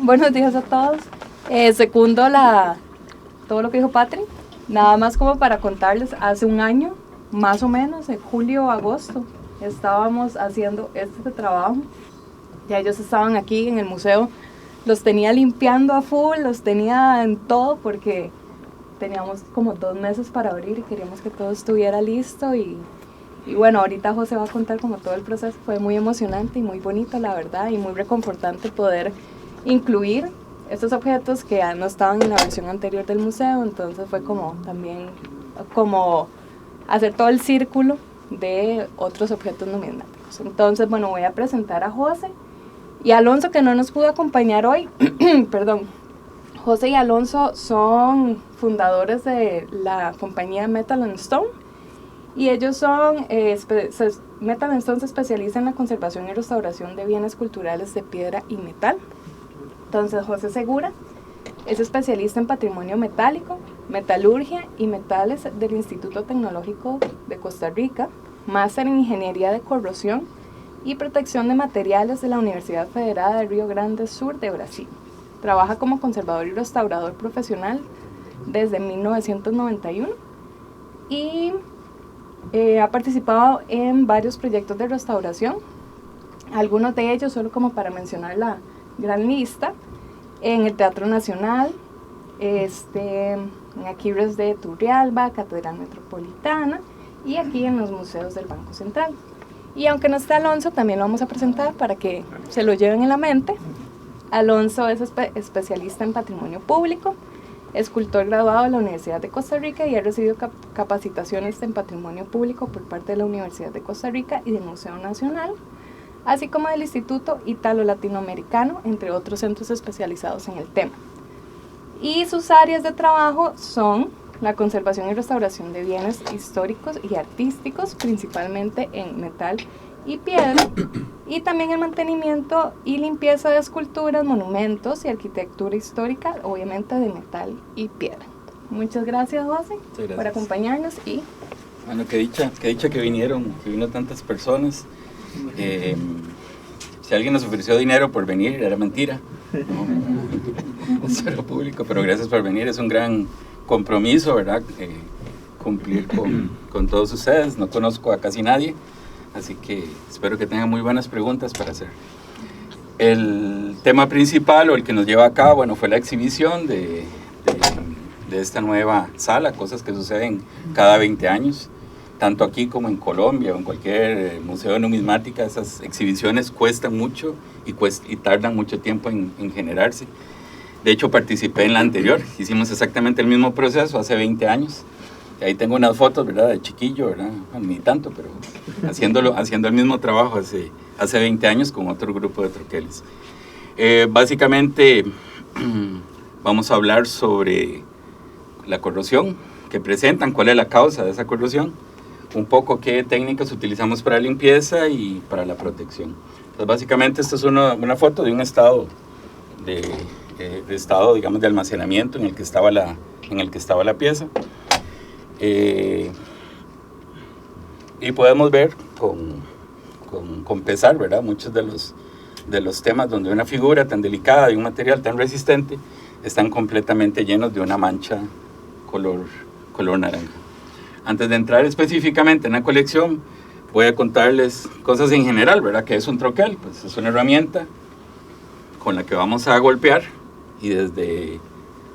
buenos días a todos. Secundo todo lo que dijo Patri. Nada más como para contarles, hace un año, más o menos, en julio o agosto, estábamos haciendo este trabajo. Ya ellos estaban aquí en el museo, los tenía limpiando a full, los tenía en todo porque teníamos como 2 meses para abrir y queríamos que todo estuviera listo y bueno, ahorita José va a contar como todo el proceso. Fue muy emocionante y muy bonito, la verdad, y muy reconfortante poder incluir estos objetos que ya no estaban en la versión anterior del museo. Entonces fue como también como hacer todo el círculo de otros objetos numismáticos. Entonces, bueno, voy a presentar a José y Alonso, que no nos pudo acompañar hoy. Perdón. José y Alonso son fundadores de la compañía Metal & Stone. Y ellos son, Metal & Stone se especializa en la conservación y restauración de bienes culturales de piedra y metal. Entonces José Segura es especialista en patrimonio metálico, metalurgia y metales del Instituto Tecnológico de Costa Rica, máster en ingeniería de corrosión y protección de materiales de la Universidad Federal de Río Grande Sur de Brasil. Trabaja como conservador y restaurador profesional desde 1991 y ha participado en varios proyectos de restauración, algunos de ellos, solo como para mencionar la gran lista, en el Teatro Nacional, en Aquiles de Turrialba, Catedral Metropolitana y aquí en los museos del Banco Central. Y aunque no está Alonso, también lo vamos a presentar para que se lo lleven en la mente. Alonso es especialista en patrimonio público, escultor graduado de la Universidad de Costa Rica y ha recibido capacitaciones en patrimonio público por parte de la Universidad de Costa Rica y del Museo Nacional, así como del Instituto Italo-Latinoamericano, entre otros centros especializados en el tema. Y sus áreas de trabajo son la conservación y restauración de bienes históricos y artísticos, principalmente en metal y piedra, y también el mantenimiento y limpieza de esculturas, monumentos y arquitectura histórica, obviamente de metal y piedra. Muchas gracias, José, por acompañarnos. Y bueno, qué dicha que vino tantas personas. Si alguien nos ofreció dinero por venir, era mentira, ¿no? Eso era público, pero gracias por venir. Es un gran compromiso, ¿verdad? Cumplir con todos ustedes. No conozco a casi nadie, así que espero que tengan muy buenas preguntas para hacer. El tema principal, o el que nos lleva acá, bueno, fue la exhibición de esta nueva sala, cosas que suceden cada 20 años, tanto aquí como en Colombia o en cualquier museo de numismática. Esas exhibiciones cuestan mucho y tardan mucho tiempo en generarse. De hecho, participé en la anterior, hicimos exactamente el mismo proceso hace 20 años. Y ahí tengo unas fotos, ¿verdad?, de chiquillo, ¿verdad? Bueno, ni tanto, pero haciendo el mismo trabajo hace 20 años con otro grupo de troqueles. Básicamente vamos a hablar sobre la corrosión que presentan, cuál es la causa de esa corrosión, un poco qué técnicas utilizamos para limpieza y para la protección. Entonces, básicamente esta es una foto de un estado digamos, de almacenamiento en el que estaba la pieza. Y podemos ver con pesar, ¿verdad?, muchos de los temas donde una figura tan delicada y un material tan resistente están completamente llenos de una mancha color naranja. Antes de entrar específicamente en la colección, voy a contarles cosas en general, ¿verdad?, que es un troquel. Pues es una herramienta con la que vamos a golpear, y desde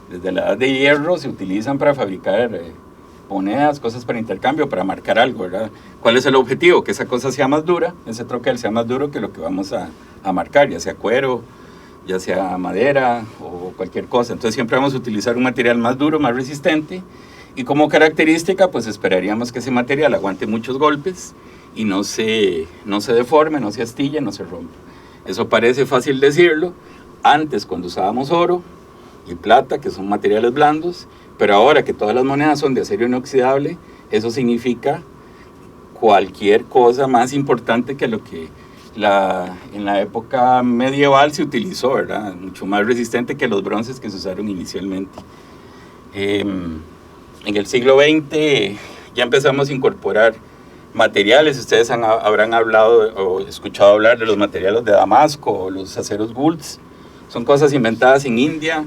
la edad de hierro se utilizan para fabricar monedas, cosas para intercambio, para marcar algo, ¿verdad? ¿Cuál es el objetivo? Que esa cosa sea más dura, ese troquel sea más duro que lo que vamos a marcar, ya sea cuero, ya sea madera o cualquier cosa. Entonces siempre vamos a utilizar un material más duro, más resistente, y como característica pues esperaríamos que ese material aguante muchos golpes y no se deforme, no se astille, no se rompa. Eso parece fácil decirlo antes, cuando usábamos oro y plata, que son materiales blandos, pero ahora que todas las monedas son de acero inoxidable, eso significa cualquier cosa más importante que lo que en la época medieval se utilizó, ¿verdad? Mucho más resistente que los bronces que se usaron inicialmente. En el siglo XX ya empezamos a incorporar materiales. Ustedes habrán hablado o escuchado hablar de los materiales de Damasco o los aceros Goulds. Son cosas inventadas en India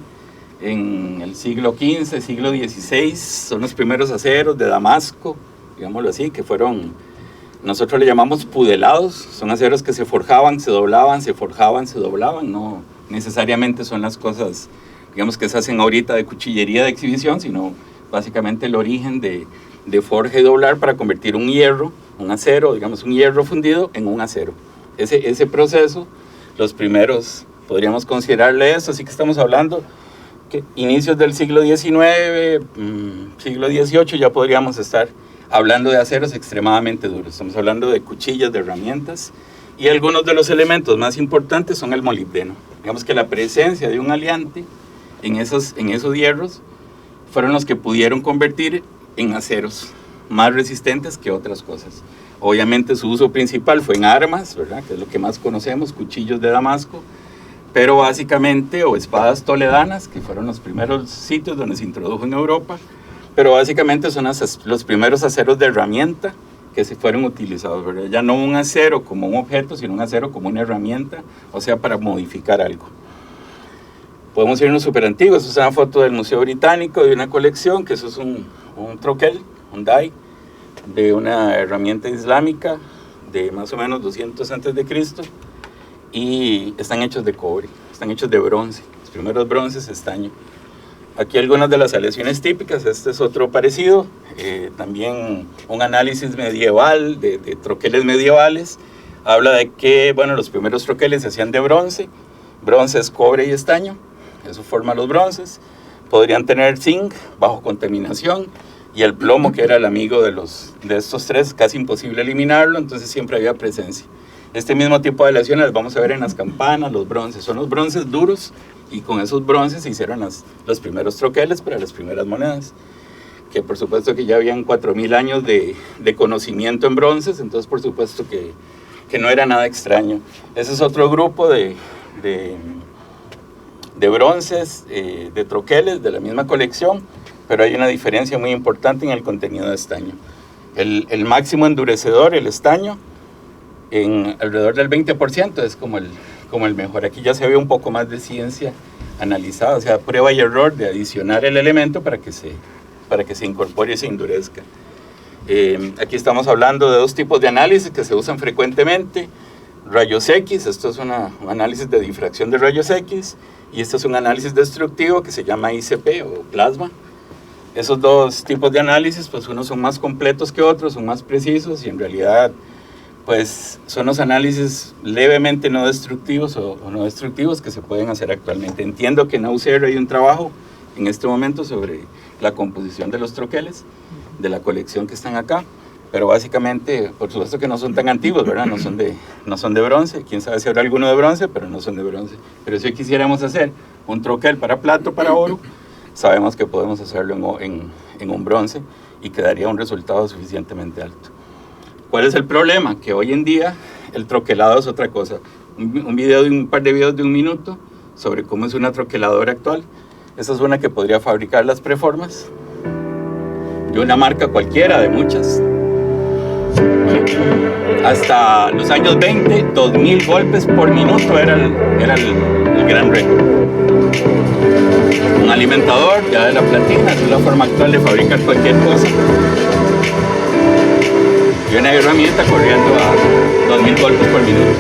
en el siglo XV, siglo XVI. Son los primeros aceros de Damasco, digámoslo así, que fueron, nosotros le llamamos pudelados. Son aceros que se forjaban, se doblaban, se forjaban, se doblaban. No necesariamente son las cosas, digamos, que se hacen ahorita de cuchillería de exhibición, sino básicamente el origen de forja y doblar para convertir un hierro, un acero, digamos un hierro fundido, en un acero. Ese proceso, los primeros, podríamos considerarle eso, así que estamos hablando que inicios del siglo XIX, siglo XVIII, ya podríamos estar hablando de aceros extremadamente duros. Estamos hablando de cuchillas, de herramientas, y algunos de los elementos más importantes son el molibdeno. Digamos que la presencia de un aleante en esos hierros fueron los que pudieron convertir en aceros más resistentes que otras cosas. Obviamente su uso principal fue en armas, ¿verdad?, que es lo que más conocemos, cuchillos de Damasco, pero básicamente, o espadas toledanas, que fueron los primeros sitios donde se introdujo en Europa, pero básicamente son los primeros aceros de herramienta que se fueron utilizados, ¿verdad? Ya no un acero como un objeto, sino un acero como una herramienta, o sea, para modificar algo. Podemos irnos súper antiguos. Es una foto del Museo Británico de una colección, que eso es un troquel, un die, de una herramienta islámica de más o menos 200 a.C. y están hechos de cobre, están hechos de bronce, los primeros bronces estaño. Aquí algunas de las aleaciones típicas. Este es otro parecido, también un análisis medieval de troqueles medievales. Habla de que, bueno, los primeros troqueles se hacían de bronce es cobre y estaño, eso forma los bronces. Podrían tener zinc bajo contaminación, y el plomo, que era el amigo de estos tres, casi imposible eliminarlo, entonces siempre había presencia. Este mismo tipo de aleaciones las vamos a ver en las campanas, los bronces. Son los bronces duros, y con esos bronces se hicieron los primeros troqueles para las primeras monedas, que por supuesto que ya habían 4.000 años de conocimiento en bronces, entonces por supuesto que no era nada extraño. Ese es otro grupo de bronces, de troqueles de la misma colección, pero hay una diferencia muy importante en el contenido de estaño. El máximo endurecedor, el estaño, en alrededor del 20%, es como el mejor. Aquí ya se ve un poco más de ciencia analizada, o sea, prueba y error de adicionar el elemento para que se incorpore y se endurezca. Aquí estamos hablando de dos tipos de análisis que se usan frecuentemente. Rayos X, esto es un análisis de difracción de rayos X, y esto es un análisis destructivo que se llama ICP o plasma. Esos dos tipos de análisis, pues unos son más completos que otros, son más precisos, y en realidad pues son los análisis levemente no destructivos o no destructivos que se pueden hacer actualmente. Entiendo que en UCR hay un trabajo en este momento sobre la composición de los troqueles de la colección que están acá, pero básicamente, por supuesto que no son tan antiguos, ¿verdad? No son de bronce. Quién sabe si habrá alguno de bronce, pero no son de bronce. Pero si quisiéramos hacer un troquel para plata o para oro, sabemos que podemos hacerlo en un bronce y quedaría un resultado suficientemente alto. ¿Cuál es el problema? Que hoy en día el troquelado es otra cosa. Un par de videos de 1 minuto sobre cómo es una troqueladora actual. Esta es una que podría fabricar las preformas de una marca cualquiera, de muchas. Hasta los años 20, 2.000 golpes por minuto era el gran récord. Un alimentador ya de la platina, es la forma actual de fabricar cualquier cosa. Y una herramienta corriendo a 2.000 golpes por minuto.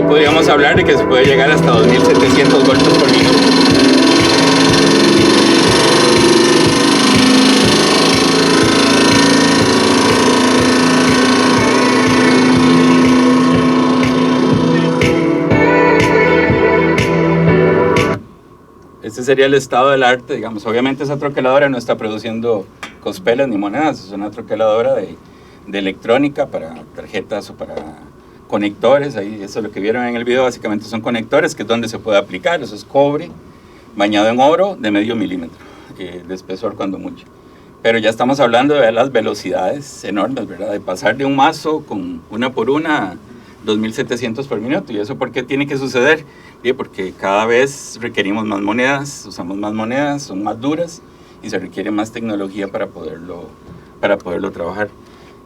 podríamos hablar de que se puede llegar hasta 2700 voltios por minuto. Este sería el estado del arte, digamos. Obviamente esa troqueladora no está produciendo cospelas ni monedas, es una troqueladora de electrónica para tarjetas o para conectores. Ahí, eso es lo que vieron en el video, básicamente son conectores, que es donde se puede aplicar. Eso es cobre bañado en oro de medio milímetro de espesor cuando mucho. Pero ya estamos hablando de las velocidades enormes, ¿verdad? De pasar de un mazo con una por una a 2700 por minuto. ¿Y eso por qué tiene que suceder? Porque cada vez requerimos más monedas, usamos más monedas, son más duras y se requiere más tecnología para poderlo trabajar.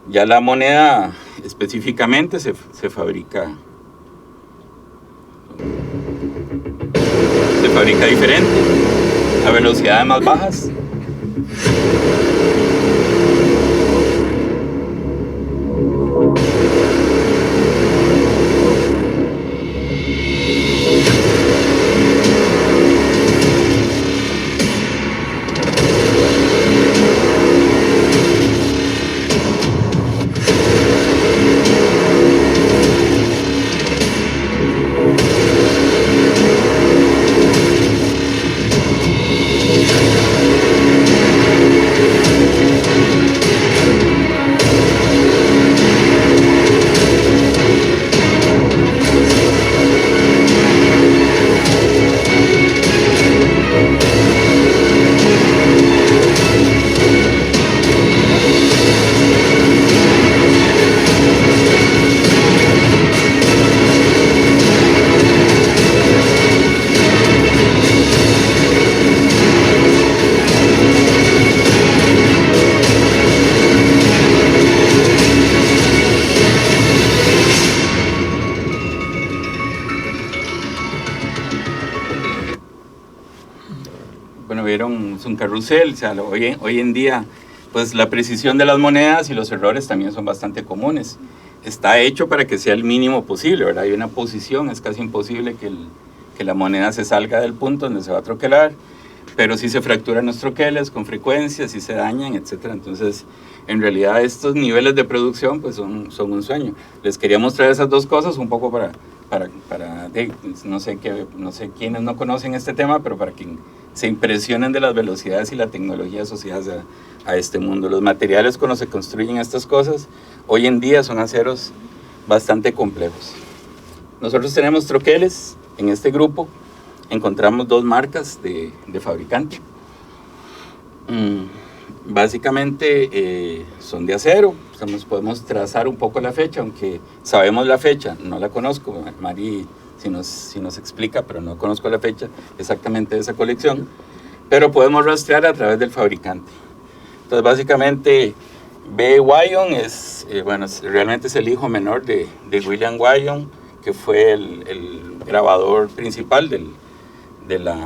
Ya la moneda específicamente se fabrica diferente, a velocidades más bajas. Bueno, vieron, es un carrusel, o sea, hoy en día, pues la precisión de las monedas y los errores también son bastante comunes. Está hecho para que sea el mínimo posible, ¿verdad? Hay una posición, es casi imposible que la moneda se salga del punto donde se va a troquelar, pero sí se fracturan los troqueles con frecuencia, sí se dañan, etc. Entonces, en realidad estos niveles de producción pues son un sueño. Les quería mostrar esas dos cosas un poco para no sé quiénes no conocen este tema, pero para que se impresionen de las velocidades y la tecnología asociadas a este mundo. Los materiales con los que se construyen estas cosas hoy en día son aceros bastante complejos. Nosotros tenemos troqueles en este grupo, encontramos dos marcas de fabricante. Básicamente son de acero. Podemos trazar un poco la fecha, aunque sabemos la fecha, no la conozco. Mari si nos explica, pero no conozco la fecha exactamente de esa colección, pero podemos rastrear a través del fabricante. Entonces básicamente B. Wyon realmente es el hijo menor de William Wyon, que fue el grabador principal de la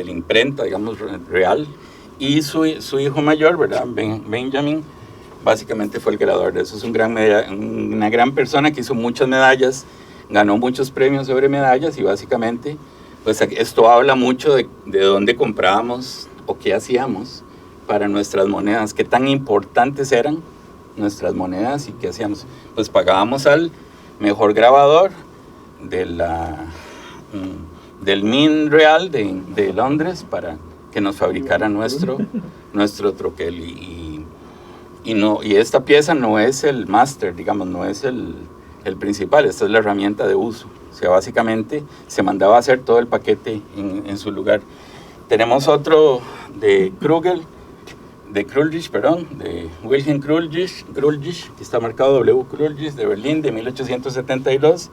imprenta, digamos, real, y su hijo mayor, ¿verdad? Benjamin, básicamente fue el creador de eso. Es una gran persona que hizo muchas medallas, ganó muchos premios sobre medallas, y básicamente pues esto habla mucho de dónde comprábamos o qué hacíamos para nuestras monedas, qué tan importantes eran nuestras monedas y qué hacíamos. Pues pagábamos al mejor grabador del Mint Real de Londres para que nos fabricara nuestro troquel, y esta pieza no es el máster, digamos, no es el principal, esta es la herramienta de uso. O sea, básicamente se mandaba a hacer todo el paquete en su lugar. Tenemos otro de Wilhelm Kruljic, que está marcado W. Kruljic, de Berlín, de 1872.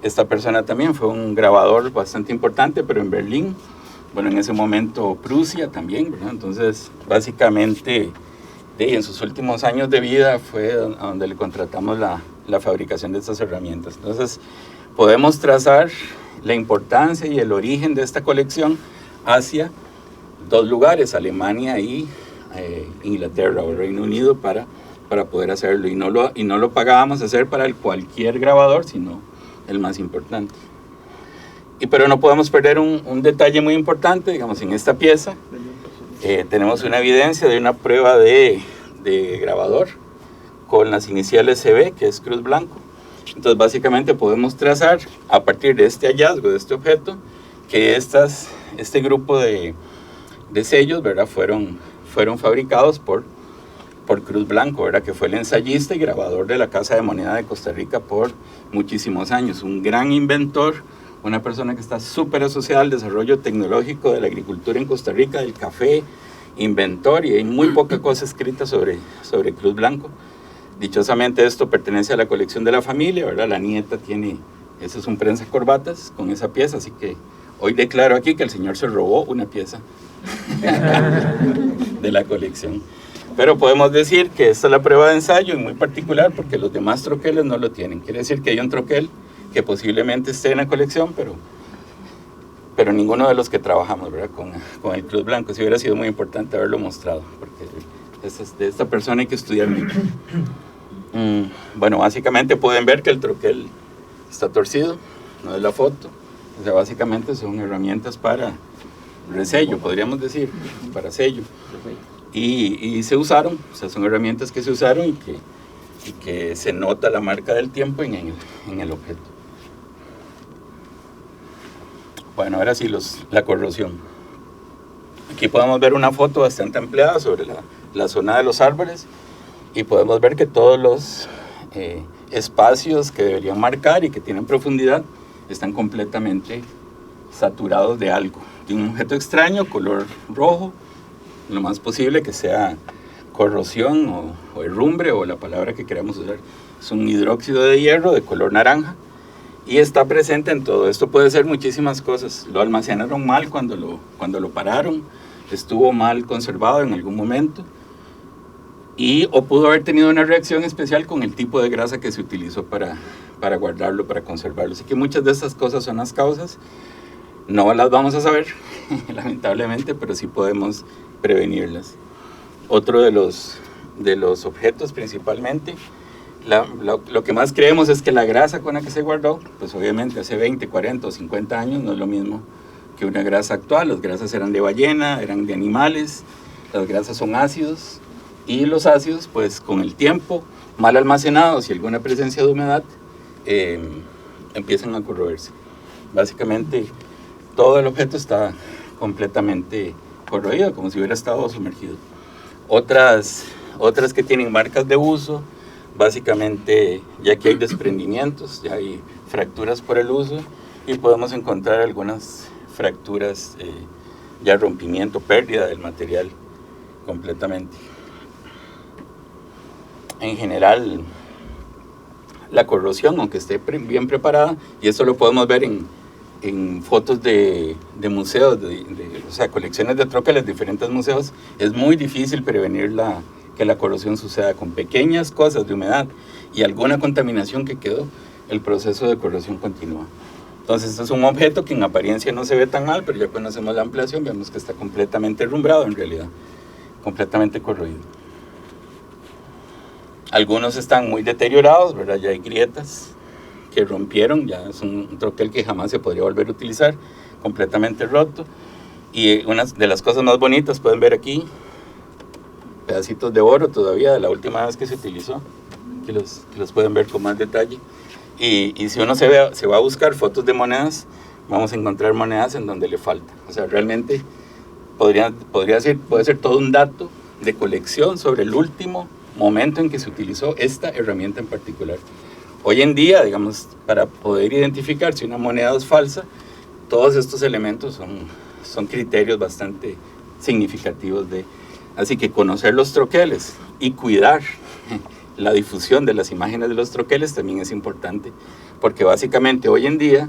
Esta persona también fue un grabador bastante importante, pero en Berlín, bueno, en ese momento Prusia también, ¿verdad? Entonces, básicamente, en sus últimos años de vida fue donde le contratamos la fabricación de estas herramientas. Entonces, podemos trazar la importancia y el origen de esta colección hacia dos lugares, Alemania y Inglaterra o Reino Unido, para para poder hacerlo, y no lo pagábamos hacer para cualquier grabador, sino el más importante. Pero no podemos perder un detalle muy importante, digamos, en esta pieza tenemos una evidencia de una prueba de grabador con las iniciales CB, que es Cruz Blanco. Entonces básicamente podemos trazar a partir de este hallazgo, de este objeto, que este grupo de sellos, ¿verdad?, fueron fabricados por Cruz Blanco, ¿verdad?, que fue el ensayista y grabador de la Casa de Moneda de Costa Rica por muchísimos años, un gran inventor, una persona que está súper asociada al desarrollo tecnológico de la agricultura en Costa Rica, del café, inventor, y hay muy poca cosa escrita sobre Cruz Blanco. Dichosamente esto pertenece a la colección de la familia, ¿verdad? La nieta tiene, ese es un prensa corbatas con esa pieza, así que hoy declaro aquí que el señor se robó una pieza de la colección. Pero podemos decir que esta es la prueba de ensayo, y muy particular porque los demás troqueles no lo tienen. Quiere decir que hay un troquel que posiblemente esté en la colección, pero ninguno de los que trabajamos, ¿verdad?, con el Cruz Blanco. Sí hubiera sido muy importante haberlo mostrado, porque de esta persona hay que estudiar mucho. Bueno, básicamente pueden ver que el troquel está torcido, no es la foto. O sea, básicamente son herramientas para resello, podríamos decir, para sello. Y se usaron, o sea, son herramientas que se usaron y que se nota la marca del tiempo en el objeto. Bueno, ahora sí, la corrosión. Aquí podemos ver una foto bastante ampliada sobre la zona de los árboles, y podemos ver que todos los espacios que deberían marcar y que tienen profundidad están completamente saturados de algo, de un objeto extraño, color rojo, lo más posible que sea corrosión o herrumbre, o la palabra que queramos usar. Es un hidróxido de hierro de color naranja y está presente en todo. Esto puede ser muchísimas cosas. Lo almacenaron mal cuando lo pararon, estuvo mal conservado en algún momento, o pudo haber tenido una reacción especial con el tipo de grasa que se utilizó para guardarlo, para conservarlo. Así que muchas de estas cosas son las causas. No las vamos a saber, lamentablemente, pero sí podemos prevenirlas. Otro de los objetos principalmente, lo que más creemos es que la grasa con la que se guardó, pues obviamente hace 20, 40 o 50 años no es lo mismo que una grasa actual. Las grasas eran de ballena, eran de animales, las grasas son ácidos, y los ácidos, pues con el tiempo, mal almacenados y alguna presencia de humedad, empiezan a corroerse. Básicamente todo el objeto está completamente corroído, como si hubiera estado sumergido. Otras que tienen marcas de uso, básicamente ya que hay desprendimientos, ya hay fracturas por el uso, y podemos encontrar algunas fracturas, ya rompimiento, pérdida del material completamente. En general, la corrosión, aunque esté bien preparada, y esto lo podemos ver en fotos de museos, o sea, colecciones de troqueles de diferentes museos, es muy difícil prevenir que la corrosión suceda. Con pequeñas cosas de humedad y alguna contaminación que quedó, el proceso de corrosión continúa. Entonces, este es un objeto que en apariencia no se ve tan mal, pero ya cuando hacemos la ampliación vemos que está completamente herrumbrado, en realidad, completamente corroído. Algunos están muy deteriorados, ¿verdad? Ya hay grietas que rompieron, ya es un troquel que jamás se podría volver a utilizar, completamente roto. Y una de las cosas más bonitas, pueden ver aquí, pedacitos de oro todavía de la última vez que se utilizó, que los pueden ver con más detalle. Y si uno se va a buscar fotos de monedas, vamos a encontrar monedas en donde le falta. O sea, realmente puede ser todo un dato de colección sobre el último momento en que se utilizó esta herramienta en particular. Hoy en día, digamos, para poder identificar si una moneda es falsa, todos estos elementos son criterios bastante significativos así que conocer los troqueles y cuidar la difusión de las imágenes de los troqueles también es importante, porque básicamente hoy en día,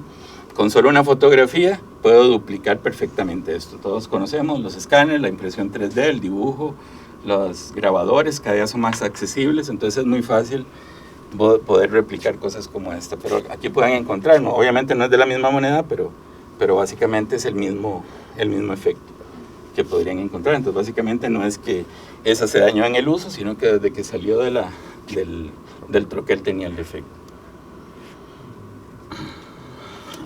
con solo una fotografía, puedo duplicar perfectamente esto. Todos conocemos los escáneres, la impresión 3D, el dibujo, los grabadores cada día son más accesibles, entonces es muy fácil poder replicar cosas como esta. Pero aquí pueden encontrar, obviamente no es de la misma moneda, pero básicamente es el mismo efecto que podrían encontrar. Entonces básicamente no es que esa se dañó en el uso, sino que desde que salió del troquel tenía el defecto.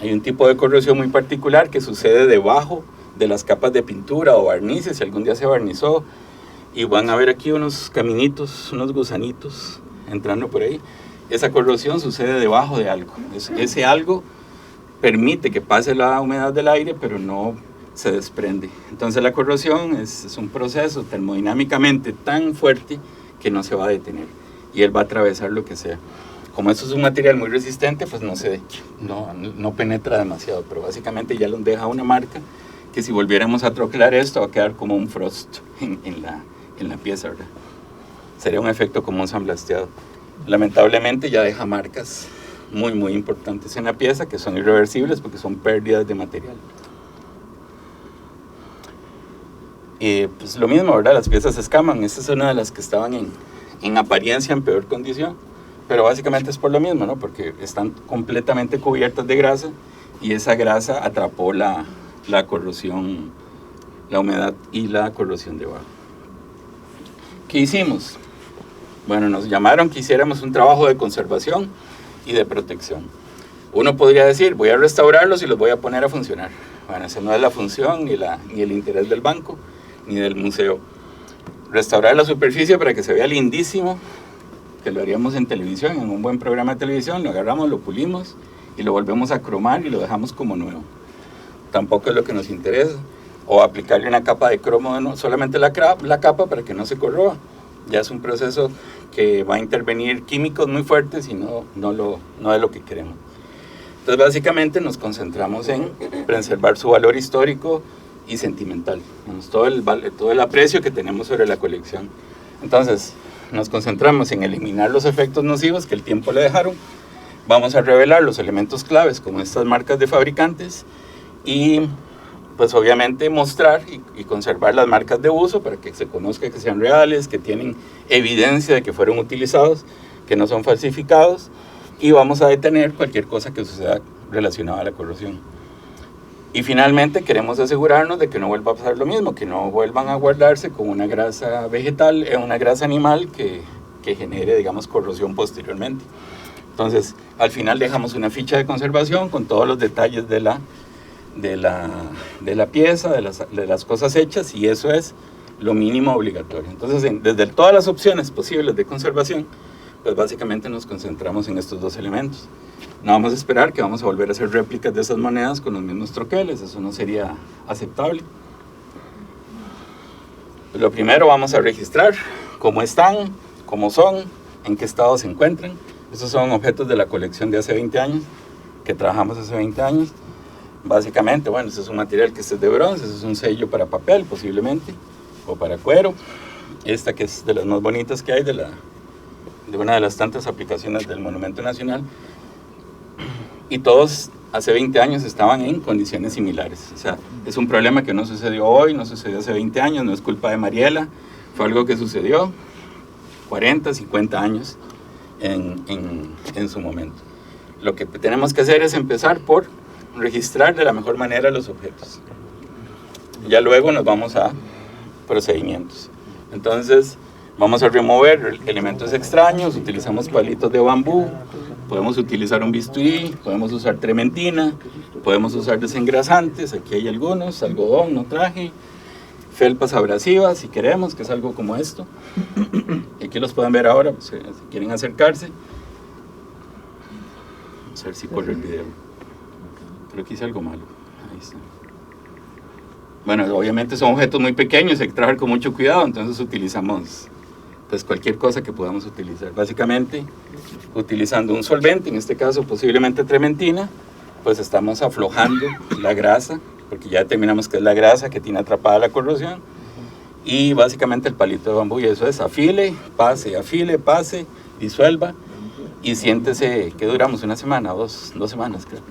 Hay un tipo de corrosión muy particular que sucede debajo de las capas de pintura o barnices, si algún día se barnizó, y van a ver aquí unos caminitos, unos gusanitos entrando por ahí. Esa corrosión sucede debajo de algo. Ese algo permite que pase la humedad del aire, pero no se desprende. Entonces la corrosión es un proceso termodinámicamente tan fuerte que no se va a detener y él va a atravesar lo que sea. Como esto es un material muy resistente, pues no penetra demasiado, pero básicamente ya nos deja una marca que si volviéramos a troquelar esto va a quedar como un frost en la pieza, ¿verdad? Sería un efecto como un sandblasteado. Lamentablemente ya deja marcas muy muy importantes en la pieza que son irreversibles porque son pérdidas de material. Pues lo mismo, ¿verdad? Las piezas se escaman. Esta es una de las que estaban en apariencia en peor condición, pero básicamente es por lo mismo, ¿no? Porque están completamente cubiertas de grasa y esa grasa atrapó la corrosión, la humedad y la corrosión debajo. ¿Qué hicimos? Bueno, nos llamaron que hiciéramos un trabajo de conservación y de protección. Uno podría decir, voy a restaurarlos y los voy a poner a funcionar. Bueno, esa no es la función ni el interés del banco ni del museo. Restaurar la superficie para que se vea lindísimo, que lo haríamos en televisión, en un buen programa de televisión, lo agarramos, lo pulimos y lo volvemos a cromar y lo dejamos como nuevo. Tampoco es lo que nos interesa. O aplicarle una capa de cromo, no, solamente la capa para que no se corroa. Ya es un proceso que va a intervenir químicos muy fuertes y no es lo que queremos. Entonces básicamente nos concentramos en preservar su valor histórico y sentimental, todo el aprecio que tenemos sobre la colección. Entonces nos concentramos en eliminar los efectos nocivos que el tiempo le dejaron. Vamos a revelar los elementos claves como estas marcas de fabricantes y pues obviamente mostrar y conservar las marcas de uso para que se conozca que sean reales, que tienen evidencia de que fueron utilizados, que no son falsificados, y vamos a detener cualquier cosa que suceda relacionada a la corrosión. Y finalmente queremos asegurarnos de que no vuelva a pasar lo mismo, que no vuelvan a guardarse con una grasa vegetal, una grasa animal que genere, digamos, corrosión posteriormente. Entonces, al final dejamos una ficha de conservación con todos los detalles de la pieza, de las cosas hechas, y eso es lo mínimo obligatorio. Entonces, desde todas las opciones posibles de conservación, pues básicamente nos concentramos en estos dos elementos. No vamos a esperar que vamos a volver a hacer réplicas de esas monedas con los mismos troqueles, eso no sería aceptable. Lo primero, vamos a registrar cómo están, cómo son, en qué estado se encuentran. Estos son objetos de la colección de hace 20 años, que trabajamos hace 20 años. Básicamente, bueno, este es un material que es de bronce, este es un sello para papel posiblemente, o para cuero. Esta que es de las más bonitas que hay de una de las tantas aplicaciones del Monumento Nacional. Y todos hace 20 años estaban en condiciones similares. O sea, es un problema que no sucedió hoy, no sucedió hace 20 años, no es culpa de Mariela, fue algo que sucedió 40, 50 años en su momento. Lo que tenemos que hacer es empezar por registrar de la mejor manera los objetos. Ya luego nos vamos a procedimientos. Entonces vamos a remover elementos extraños, utilizamos palitos de bambú, podemos utilizar un bisturí, podemos usar trementina, podemos usar desengrasantes, aquí hay algunos, algodón, no traje, felpas abrasivas si queremos, que es algo como esto. Y aquí los pueden ver ahora, pues, si quieren acercarse. Vamos a ver si corre el video. Creo que hice algo malo. Ahí está. Bueno, obviamente son objetos muy pequeños, hay que trabajar con mucho cuidado, entonces utilizamos pues cualquier cosa que podamos utilizar. Básicamente, utilizando un solvente, en este caso posiblemente trementina, pues estamos aflojando la grasa, porque ya determinamos que es la grasa que tiene atrapada la corrosión, y básicamente el palito de bambú, y eso es afile, pase, disuelva, y siéntese que duramos una semana, dos semanas creo.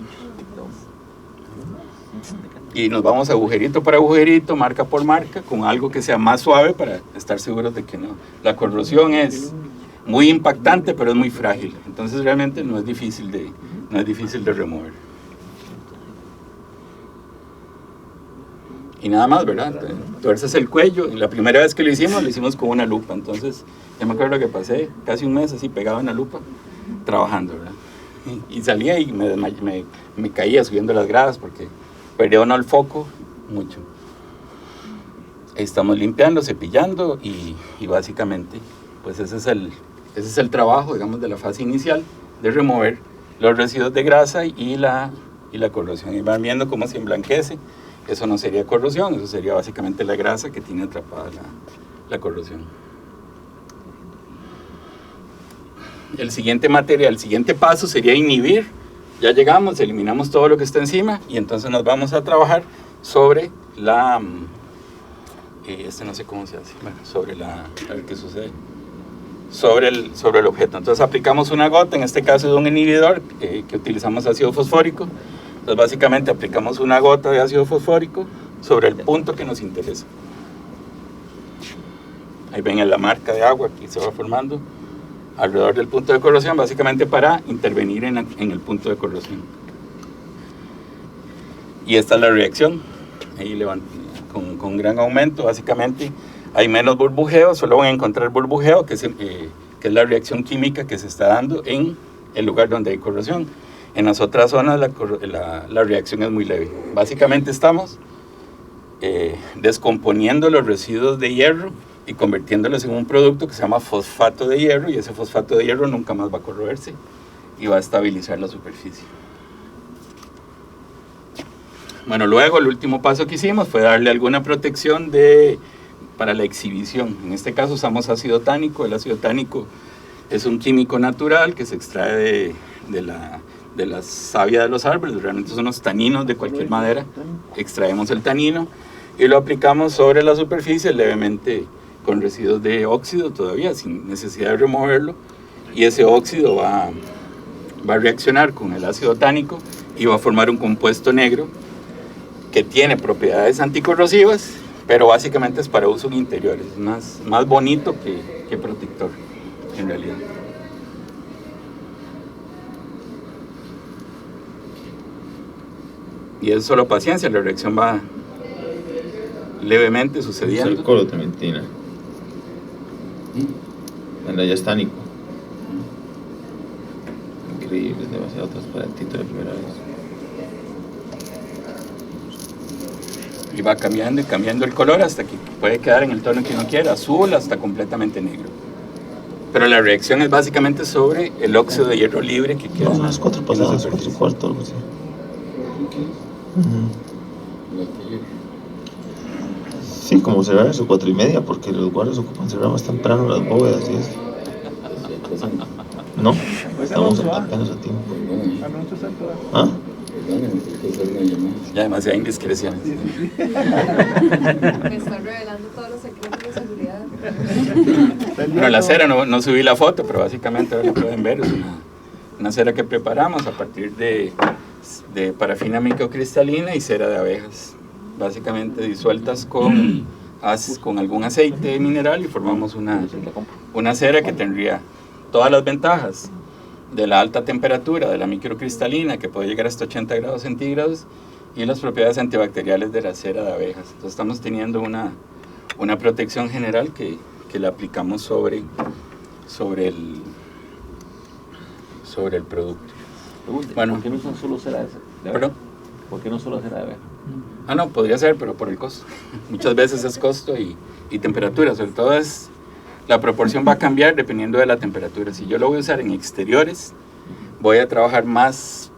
Y nos vamos agujerito por agujerito, marca por marca, con algo que sea más suave para estar seguros de que no. La corrosión es muy impactante, pero es muy frágil. Entonces realmente no es difícil de remover. y nada más, ¿verdad? Tuerces el cuello. Y la primera vez que lo hicimos con una lupa. Entonces, yo me acuerdo que pasé casi un mes así pegado en la lupa, trabajando, ¿verdad? Y salía y me caía subiendo las gradas porque perdía uno el foco mucho. Estamos limpiando, cepillando y básicamente, pues ese es el trabajo, digamos, de la fase inicial, de remover los residuos de grasa y la corrosión. Y van viendo cómo se emblanquece. Eso no sería corrosión, eso sería básicamente la grasa que tiene atrapada la corrosión. El siguiente paso sería inhibir. Ya llegamos, eliminamos todo lo que está encima y entonces nos vamos a trabajar sobre la... no sé cómo se hace. Bueno, a ver qué sucede. Sobre el objeto. Entonces aplicamos una gota, en este caso de un inhibidor, que utilizamos ácido fosfórico. Entonces básicamente aplicamos una gota de ácido fosfórico sobre el punto que nos interesa. Ahí ven la marca de agua que se va formando alrededor del punto de corrosión, básicamente para intervenir en el punto de corrosión. Y esta es la reacción. Ahí con gran aumento, básicamente hay menos burbujeo, solo van a encontrar burbujeo, que es la reacción química que se está dando en el lugar donde hay corrosión. En las otras zonas la reacción es muy leve. Básicamente estamos descomponiendo los residuos de hierro y convirtiéndolos en un producto que se llama fosfato de hierro, y ese fosfato de hierro nunca más va a corroerse y va a estabilizar la superficie. Bueno, luego el último paso que hicimos fue darle alguna protección para la exhibición. En este caso usamos ácido tánico. El ácido tánico es un químico natural que se extrae de la savia de los árboles. Realmente son los taninos de cualquier madera. Extraemos el tanino y lo aplicamos sobre la superficie levemente con residuos de óxido todavía, sin necesidad de removerlo. Y ese óxido va a reaccionar con el ácido tánico y va a formar un compuesto negro que tiene propiedades anticorrosivas, pero básicamente es para uso en interiores, más bonito que protector, en realidad. Y es solo paciencia, la reacción va levemente sucediendo. El alcohol también tiene. Ya es tánico. Increíble, es demasiado transparentito la primera vez. Y va cambiando y cambiando el color hasta que puede quedar en el tono que uno quiera, azul hasta completamente negro. Pero la reacción es básicamente sobre el óxido de hierro libre que queda. Son las 4 pasadas, 4 y cuarto, algo así. Sí, como se ve eso, 4 y media, porque los guardias ocupan cerrar más temprano las bóvedas y eso. No, estamos apenas a tiempo. ¿Ah? Ya demasiada indiscreción. Me están revelando todos los secretos de seguridad. Bueno, la cera no subí la foto, pero básicamente ahora lo pueden ver. Es una cera que preparamos a partir de parafina microcristalina y cera de abejas. Básicamente disueltas con algún aceite mineral y formamos una cera que tendría todas las ventajas de la alta temperatura, de la microcristalina, que puede llegar hasta 80 grados centígrados, y las propiedades antibacteriales de la cera de abejas. Entonces estamos teniendo una protección general que la aplicamos sobre el producto. Bueno, ¿por qué no usan solo cera de abeja? ¿Perdón? ¿Por qué no solo cera de abeja? No, podría ser, pero por el costo. Muchas veces es costo y temperatura, sobre todo la proporción va a cambiar dependiendo de la temperatura. Si yo lo voy a usar en exteriores, voy a trabajar más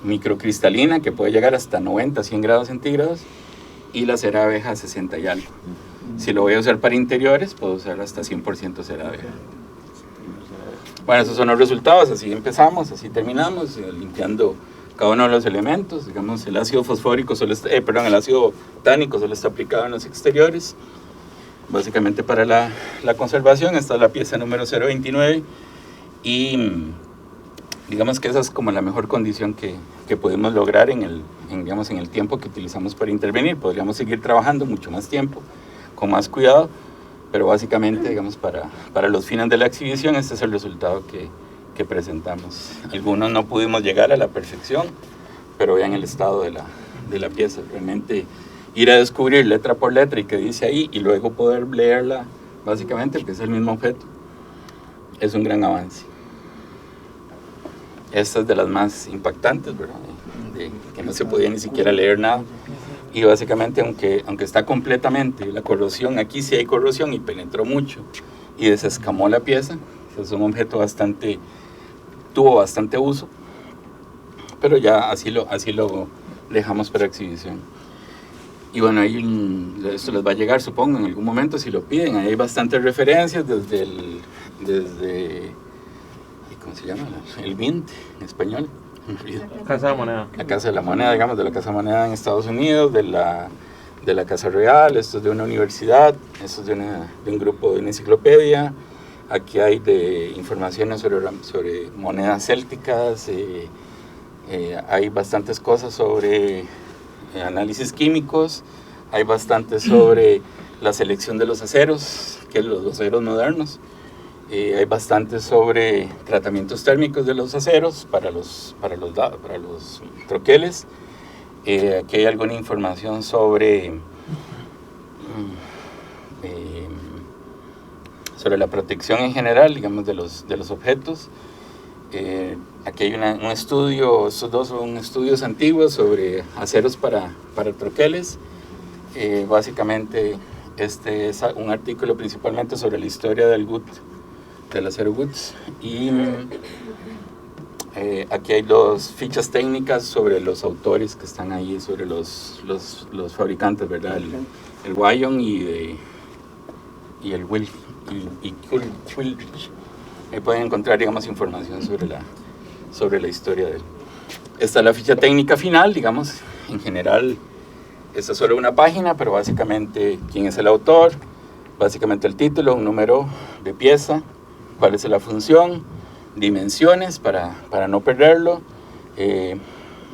microcristalina, que puede llegar hasta 90, 100 grados centígrados, y la cera de abeja a 60 y algo. Si lo voy a usar para interiores, puedo usar hasta 100% cera de abeja. Bueno, esos son los resultados. Así empezamos, así terminamos, limpiando cada uno de los elementos. Digamos, el ácido fosfórico el ácido tánico solo está aplicado en los exteriores, básicamente para la conservación. Esta es la pieza número 029 y digamos que esa es como la mejor condición que podemos lograr en el tiempo que utilizamos para intervenir. Podríamos seguir trabajando mucho más tiempo, con más cuidado, pero básicamente, digamos, para los fines de la exhibición, este es el resultado que presentamos. Algunos no pudimos llegar a la perfección, pero vean el estado de de la pieza. Realmente ir a descubrir letra por letra y qué dice ahí y luego poder leerla básicamente, que es el mismo objeto, es un gran avance. Esta es de las más impactantes, ¿verdad? Que no se podía ni siquiera leer nada. Y básicamente, aunque está completamente la corrosión, aquí sí hay corrosión y penetró mucho y desescamó la pieza. Es un objeto tuvo bastante uso, pero ya así lo dejamos para exhibición. Y bueno, ahí esto les va a llegar, supongo, en algún momento si lo piden. Ahí hay bastantes referencias desde ¿cómo se llama? El Mint en español. Casa de Moneda. La Casa de la Moneda, digamos, de la Casa de Moneda en Estados Unidos, de la Casa Real. Esto es de una universidad, esto es de un grupo de una enciclopedia. Aquí hay de informaciones sobre monedas célticas, hay bastantes cosas sobre análisis químicos, hay bastante sobre la selección de los aceros, que es los aceros modernos. Hay bastante sobre tratamientos térmicos de los aceros para los troqueles. Aquí hay alguna información sobre la protección en general, digamos, de los objetos. Aquí hay un estudio, estos dos son estudios antiguos sobre aceros para troqueles. Básicamente este es un artículo principalmente sobre la historia del acero Woods, y aquí hay dos fichas técnicas sobre los autores que están ahí, sobre los fabricantes, ¿verdad? El Wyon y el Will y Quilrich. Ahí pueden encontrar, digamos, información sobre la historia de él. Esta es la ficha técnica final, digamos, en general. Esta es solo una página, pero básicamente quién es el autor, básicamente el título, un número de pieza, cuál es la función, dimensiones para no perderlo,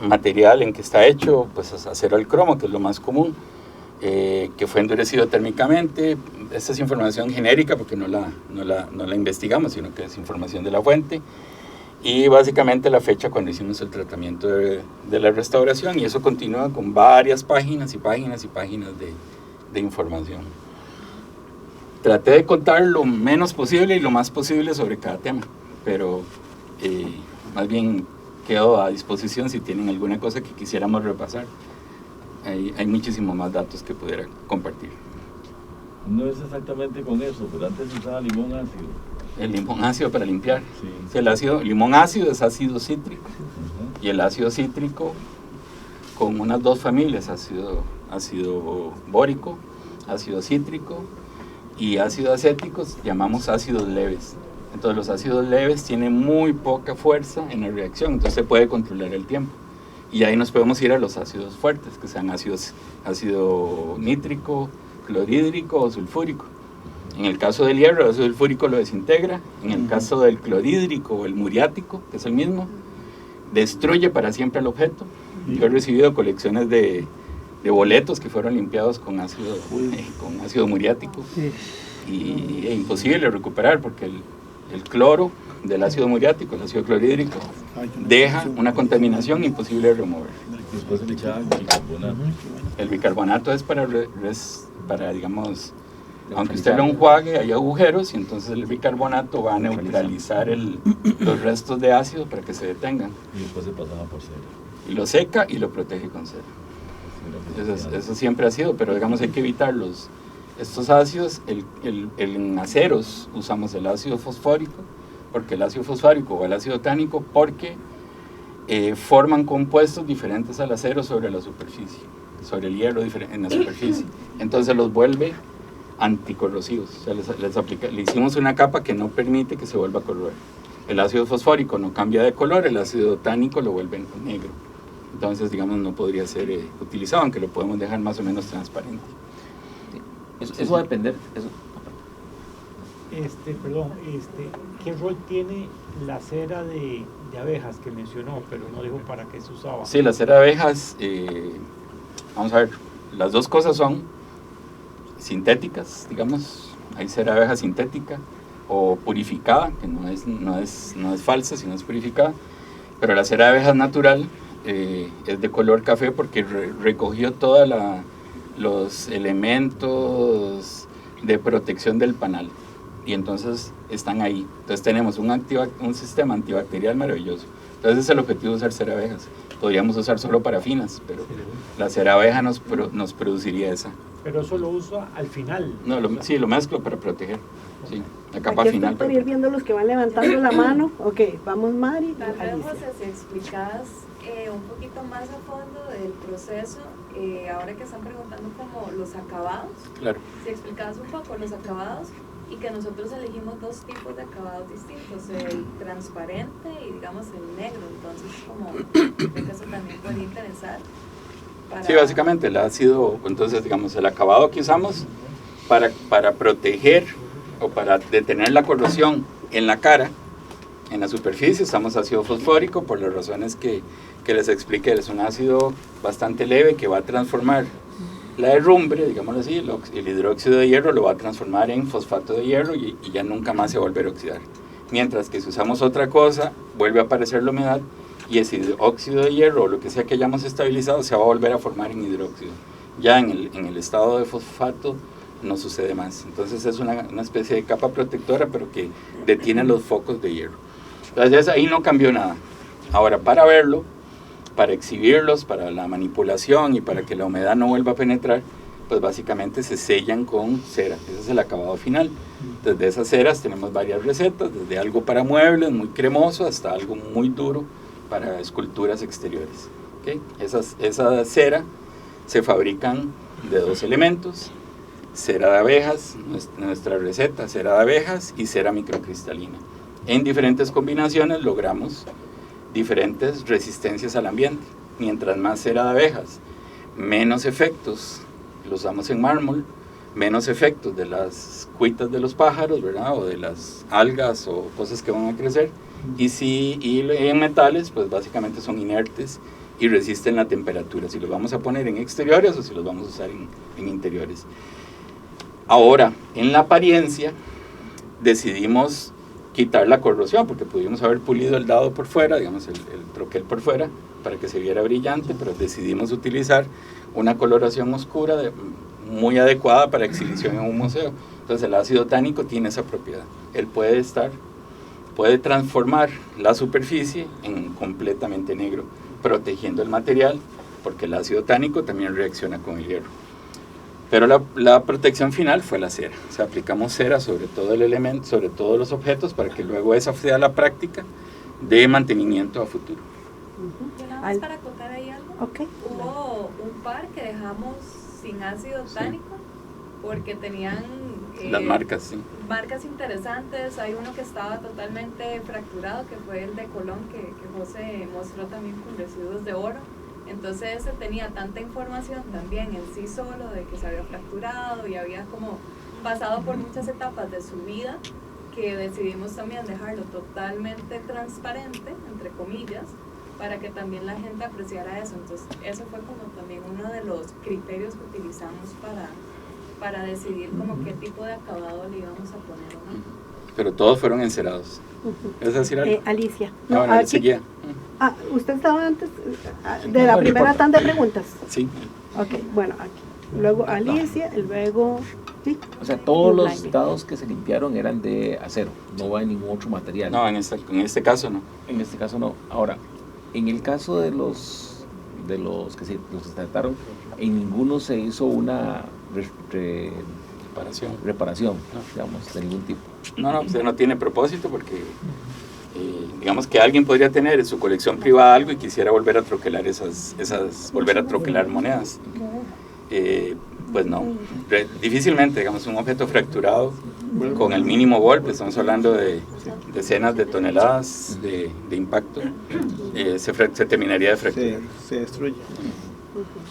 material en que está hecho, pues acero al cromo, que es lo más común, que fue endurecido térmicamente. Esta es información genérica porque no la investigamos, sino que es información de la fuente. Y básicamente la fecha cuando hicimos el tratamiento de la restauración, y eso continúa con varias páginas y páginas y páginas de información. Traté de contar lo menos posible y lo más posible sobre cada tema, pero más bien quedo a disposición si tienen alguna cosa que quisiéramos repasar. Hay muchísimos más datos que pudiera compartir. No es exactamente con eso, pero antes se usaba limón ácido. El limón ácido para limpiar. Sí. El limón ácido es ácido cítrico. Y el ácido cítrico con unas dos familias, ácido bórico, ácido cítrico y ácido acético, llamamos ácidos leves. Entonces los ácidos leves tienen muy poca fuerza en la reacción, entonces se puede controlar el tiempo. Y ahí nos podemos ir a los ácidos fuertes, que sean ácido nítrico, clorhídrico o sulfúrico. En el caso del hierro, el ácido sulfúrico lo desintegra. En el caso del clorhídrico o el muriático, que es el mismo, destruye para siempre el objeto. Yo he recibido colecciones de boletos que fueron limpiados con ácido muriático, y es imposible recuperar porque el cloro del ácido muriático, el ácido clorhídrico, deja una contaminación imposible de remover. Después le echaban bicarbonato. El bicarbonato es para digamos, aunque usted lo enjuague, hay agujeros, y entonces el bicarbonato va a neutralizar los restos de ácido para que se detengan. Y después se pasaba por cera. Y lo seca y lo protege con cera. Eso siempre ha sido, pero digamos hay que evitar estos ácidos. En aceros usamos el ácido fosfórico, porque el ácido fosfórico o el ácido tánico, porque forman compuestos diferentes al acero sobre la superficie, sobre el hierro en la superficie. Entonces los vuelve anticorrosivos. O sea, le hicimos una capa que no permite que se vuelva a corroer. El ácido fosfórico no cambia de color, el ácido tánico lo vuelve negro. Entonces, digamos, no podría ser utilizado, aunque lo podemos dejar más o menos transparente. Eso va a depender. ¿Qué rol tiene la cera de abejas que mencionó, pero no dijo para qué se usaba? Sí, la cera de abejas, vamos a ver, las dos cosas son sintéticas, digamos, hay cera de abeja sintética o purificada, que no es falsa, sino es purificada, pero la cera de abejas natural es de color café porque recogió todos los elementos de protección del panal y entonces están ahí. Entonces tenemos un sistema antibacterial maravilloso. Entonces ese es el objetivo de usar cera de abejas. Podríamos usar solo parafinas, pero la cera de abeja nos produciría esa. Pero eso lo uso al final. No, sí, lo mezclo para proteger. Sí, la capa Aquí final. estoy por ir viendo los que van levantando la mano. Ok, vamos Mari. Tal vez, Alicia. José, si explicas un poquito más a fondo del proceso, ahora que están preguntando como los acabados, Claro. si explicas un poco los acabados y que nosotros elegimos dos tipos de acabados distintos, el transparente y digamos el negro, entonces como creo que eso también puede interesar. Sí, básicamente el ácido, entonces digamos el acabado que usamos para proteger o para detener la corrosión en la cara, en la superficie, usamos ácido fosfórico por las razones que les expliqué. Es un ácido bastante leve que va a transformar la herrumbre, digámoslo así, el hidróxido de hierro lo va a transformar en fosfato de hierro y ya nunca más se va a volver a oxidar. Mientras que si usamos otra cosa, vuelve a aparecer la humedad y ese óxido de hierro o lo que sea que hayamos estabilizado se va a volver a formar en hidróxido. Ya en el estado de fosfato no sucede más. Entonces es una especie de capa protectora, pero que detiene los focos de hierro. Entonces ahí no cambió nada. Ahora, para verlo, para exhibirlos, para la manipulación y para que la humedad no vuelva a penetrar, pues básicamente se sellan con cera. Ese es el acabado final. Entonces de esas ceras tenemos varias recetas, desde algo para muebles, muy cremoso, hasta algo muy duro para esculturas exteriores. ¿Okay? Esa cera se fabrican de dos elementos: cera de abejas, nuestra receta, cera de abejas y cera microcristalina. En diferentes combinaciones logramos diferentes resistencias al ambiente. Mientras más cera de abejas, menos efectos, lo usamos en mármol, menos efectos de las cuitas de los pájaros, ¿verdad? O de las algas o cosas que van a crecer. Y en metales, pues básicamente son inertes y resisten la temperatura, si los vamos a poner en exteriores o si los vamos a usar en interiores. Ahora, en la apariencia, decidimos quitar la corrosión, porque pudimos haber pulido el dado por fuera, digamos el troquel por fuera, para que se viera brillante, pero decidimos utilizar una coloración oscura muy adecuada para exhibición en un museo. Entonces el ácido tánico tiene esa propiedad. Él puede transformar la superficie en completamente negro, protegiendo el material, porque el ácido tánico también reacciona con el hierro. Pero la protección final fue la cera. O sea, aplicamos cera sobre todo el elemento, sobre todos los objetos, para que luego esa sea la práctica de mantenimiento a futuro. Yo nada más para acotar ahí algo. Ok. Hubo un par que dejamos sin ácido tánico porque tenían las marcas, sí. Marcas interesantes. Hay uno que estaba totalmente fracturado, que fue el de Colón, que José mostró también con residuos de oro. Entonces ese tenía tanta información también en sí solo de que se había fracturado y había como pasado por muchas etapas de su vida, que decidimos también dejarlo totalmente transparente, entre comillas, para que también la gente apreciara eso. Entonces eso fue como también uno de los criterios que utilizamos para decidir como qué tipo de acabado le íbamos a poner o no. Pero todos fueron encerados. ¿Es decir algo? Alicia. No, aquí, seguía. usted estaba antes de la primera tanda de preguntas. Sí. Ok, bueno, aquí. Luego Alicia, y luego... ¿sí? O sea, todos los Jaime. dados que se limpiaron eran de acero, no va en ningún otro material. No, en este caso no. En este caso no. Ahora, en el caso de los que se trataron, en ninguno se hizo una reparación, digamos, de ningún tipo. No, usted no tiene propósito porque digamos que alguien podría tener en su colección privada algo y quisiera volver a troquelar volver a troquelar monedas. Pues no, difícilmente, digamos, un objeto fracturado con el mínimo golpe, estamos hablando de decenas de toneladas de impacto, se terminaría de fracturar. Se destruye.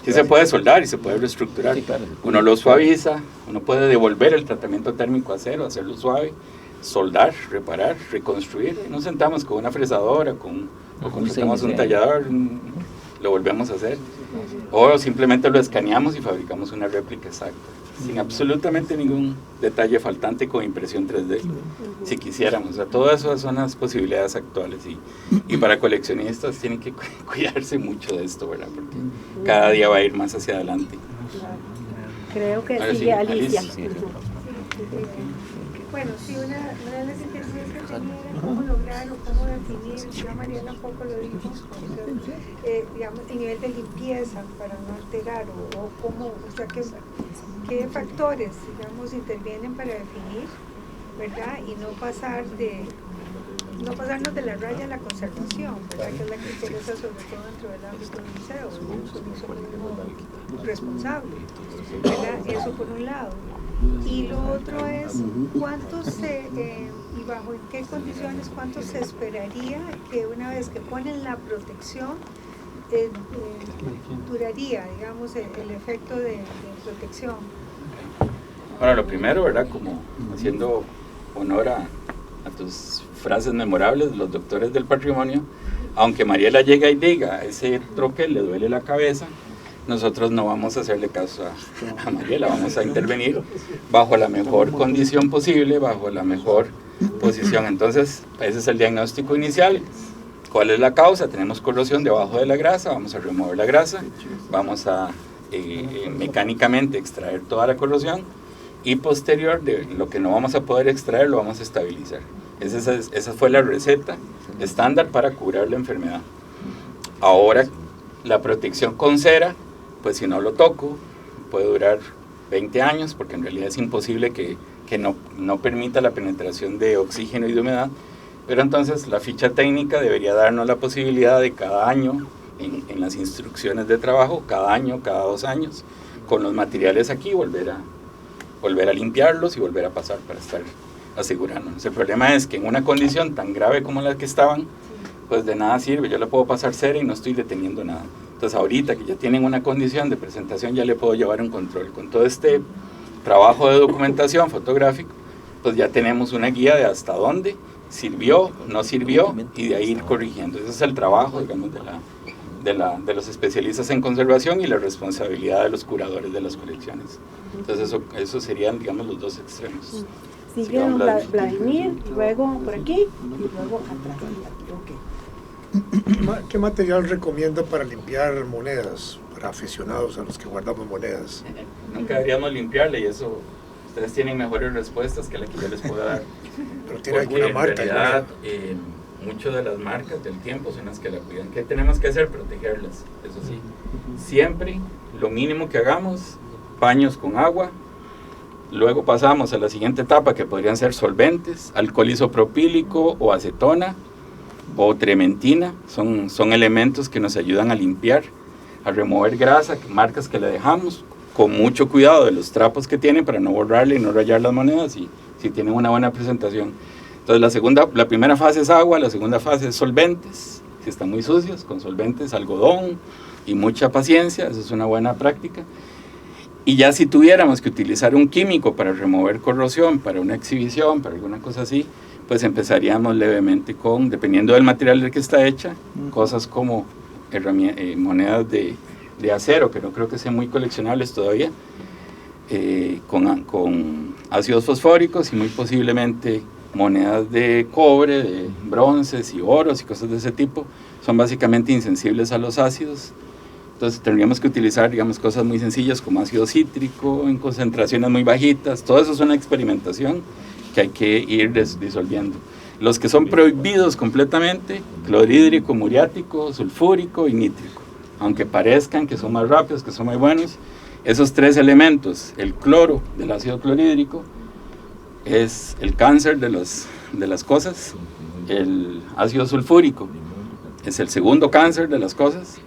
Sí se puede soldar y se puede reestructurar. Sí, claro. Uno lo suaviza, uno puede devolver el tratamiento térmico a cero, hacerlo suave, soldar, reparar, reconstruir. Nos sentamos con una fresadora, o contratamos un tallador, lo volvemos a hacer. o simplemente lo escaneamos y fabricamos una réplica exacta, sin absolutamente ningún detalle faltante, con impresión 3D, si quisiéramos. O sea, todas esas son las posibilidades actuales, y para coleccionistas tienen que cuidarse mucho de esto, ¿verdad? Porque cada día va a ir más hacia adelante. Creo que Ahora sigue sí, Alicia. Bueno, sí, una de las intenciones que tenía era cómo lograr o cómo definir, ya Mariela un poco lo dijo, digamos, el nivel de limpieza para no alterar, o cómo, o sea, qué factores, digamos, intervienen para definir, ¿verdad? Y no pasarnos de la raya a la conservación, ¿verdad? Que es la que interesa sobre todo dentro del ámbito del museo, un uso responsable, ¿verdad? Eso por un lado. Y lo otro es y bajo en qué condiciones, cuánto se esperaría que una vez que ponen la protección duraría, digamos, el efecto de protección. Bueno, lo primero, ¿verdad? Como haciendo honor a tus frases memorables, los doctores del patrimonio, aunque Mariela llega y diga, a ese troque le duele la cabeza, nosotros no vamos a hacerle caso a Mariela, vamos a intervenir bajo la mejor condición posible, bajo la mejor posición. Entonces, ese es el diagnóstico inicial. ¿Cuál es la causa? Tenemos corrosión debajo de la grasa, vamos a remover la grasa, vamos a mecánicamente extraer toda la corrosión, y posterior de lo que no vamos a poder extraer lo vamos a estabilizar. Esa fue la receta estándar para curar la enfermedad. Ahora, la protección con cera, pues si no lo toco, puede durar 20 años, porque en realidad es imposible que no permita la penetración de oxígeno y de humedad, pero entonces la ficha técnica debería darnos la posibilidad de cada año, en las instrucciones de trabajo, cada año, cada 2 años, con los materiales aquí, volver a limpiarlos y volver a pasar para estar asegurándonos. El problema es que en una condición tan grave como la que estaban, pues de nada sirve, yo le puedo pasar cera y no estoy deteniendo nada. Entonces ahorita que ya tienen una condición de presentación, ya le puedo llevar un control. Con todo este trabajo de documentación fotográfico, pues ya tenemos una guía de hasta dónde sirvió, no sirvió, y de ahí ir corrigiendo. Ese es el trabajo, digamos, de los especialistas en conservación, y la responsabilidad de los curadores de las colecciones. Entonces eso serían, digamos, los dos extremos. Sigue don Vladimir, luego por aquí y luego atrás. ¿Qué material recomienda para limpiar monedas, para aficionados a los que guardamos monedas? Nunca deberíamos limpiarle, y eso ustedes tienen mejores respuestas que la que yo les puedo dar. Pero tiene porque alguna marca. En realidad, muchas de las marcas del tiempo son las que la cuidan. ¿Qué tenemos que hacer? Protegerlas, eso sí. Siempre, lo mínimo que hagamos, paños con agua. Luego pasamos a la siguiente etapa, que podrían ser solventes, alcohol isopropílico o acetona o trementina. Son elementos que nos ayudan a limpiar, a remover grasa, marcas que le dejamos, con mucho cuidado de los trapos que tienen para no borrarle y no rayar las monedas, y si tienen una buena presentación. Entonces la primera fase es agua, la segunda fase es solventes, si están muy sucios, con solventes, algodón y mucha paciencia, eso es una buena práctica. Y ya si tuviéramos que utilizar un químico para remover corrosión, para una exhibición, para alguna cosa así, pues empezaríamos levemente con, dependiendo del material del que está hecha, cosas como monedas de acero, que no creo que sean muy coleccionables todavía, con ácidos fosfóricos, y muy posiblemente monedas de cobre, de bronces y oros y cosas de ese tipo. Son básicamente insensibles a los ácidos. Entonces tendríamos que utilizar, digamos, cosas muy sencillas como ácido cítrico en concentraciones muy bajitas. Todo eso es una experimentación que hay que ir disolviendo. Los que son prohibidos completamente: clorhídrico, muriático, sulfúrico y nítrico. Aunque parezcan que son más rápidos, que son muy buenos, esos 3 elementos, el cloro del ácido clorhídrico, es el cáncer de las cosas. El ácido sulfúrico es el segundo cáncer de las cosas.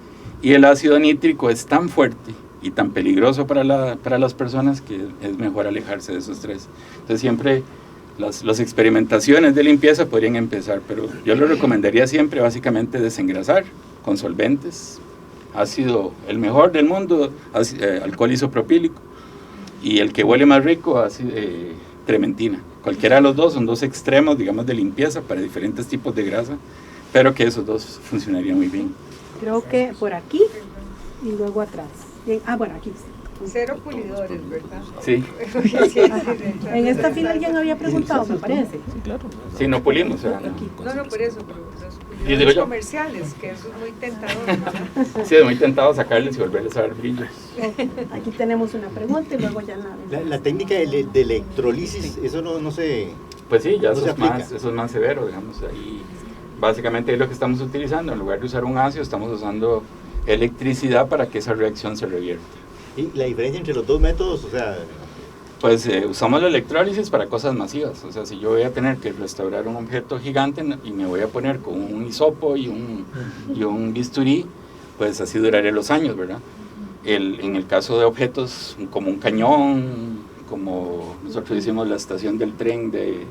Y el ácido nítrico es tan fuerte y tan peligroso para las personas que es mejor alejarse de esos 3. Entonces siempre las experimentaciones de limpieza podrían empezar, pero yo le recomendaría siempre básicamente desengrasar con solventes, ácido, el mejor del mundo, alcohol isopropílico, y el que huele más rico, trementina. Cualquiera de los dos son 2 extremos, digamos, de limpieza para diferentes tipos de grasa, pero que esos 2 funcionarían muy bien. Creo que por aquí y luego atrás. Bien, bueno, aquí está. 0 pulidores, ¿verdad? Sí. En esta fila alguien había preguntado, me parece. Sí, claro. Sí, no pulimos. O sea, No, por eso, pero los Y digo pulidores yo. comerciales, que eso es muy tentador, ¿verdad? sí, es muy tentado sacarles y volverles a dar brillo. Aquí tenemos una pregunta y luego ya La técnica de electrolisis, eso no se... Pues sí, ya no eso se es, más, aplica. eso es más severo, digamos. Ahí, básicamente es lo que estamos utilizando. En lugar de usar un ácido, estamos usando electricidad para que esa reacción se revierta. ¿Y la diferencia entre los dos métodos? O sea, Pues usamos la electrólisis para cosas masivas. O sea, si yo voy a tener que restaurar un objeto gigante y me voy a poner con un hisopo y un bisturí, pues así duraré los años, ¿verdad? En el caso de objetos como un cañón, como nosotros hicimos la estación del tren de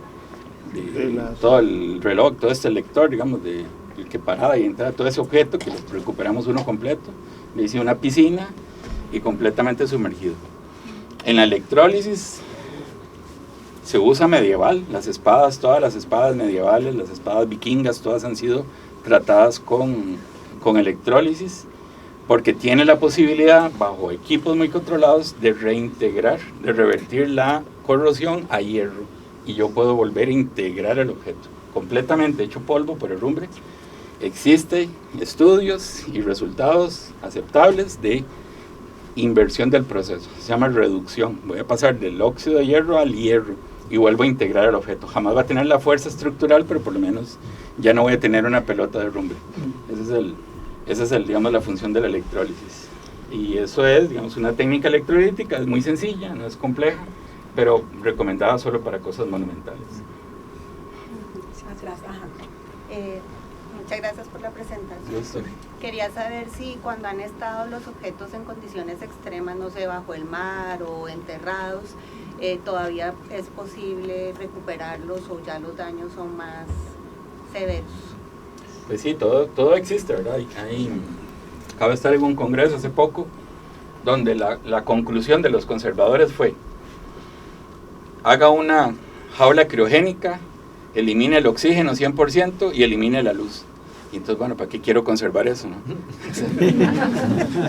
todo el reloj, todo este lector, digamos, el que paraba y entraba, todo ese objeto que recuperamos uno completo, le hice una piscina y completamente sumergido. En la electrólisis se usa medieval, las espadas, todas las espadas medievales, las espadas vikingas, todas han sido tratadas con electrólisis, porque tiene la posibilidad, bajo equipos muy controlados, de reintegrar, de revertir la corrosión a hierro, y yo puedo volver a integrar el objeto, completamente hecho polvo por herrumbre. Existen estudios y resultados aceptables de inversión del proceso, se llama reducción. Voy a pasar del óxido de hierro al hierro y vuelvo a integrar el objeto. Jamás va a tener la fuerza estructural, pero por lo menos ya no voy a tener una pelota de herrumbre. Esa es digamos, la función de la electrólisis. Y eso es, digamos, una técnica electrolítica, es muy sencilla, no es compleja, pero recomendada solo para cosas monumentales. Muchas gracias por la presentación. Quería saber si cuando han estado los objetos en condiciones extremas, no sé, bajo el mar o enterrados, todavía es posible recuperarlos o ya los daños son más severos. Pues sí, todo existe, ¿verdad? Acabo de estar en un congreso hace poco donde la conclusión de los conservadores fue: haga una jaula criogénica, elimine el oxígeno 100% y elimine la luz. Y entonces, bueno, ¿para qué quiero conservar eso, no?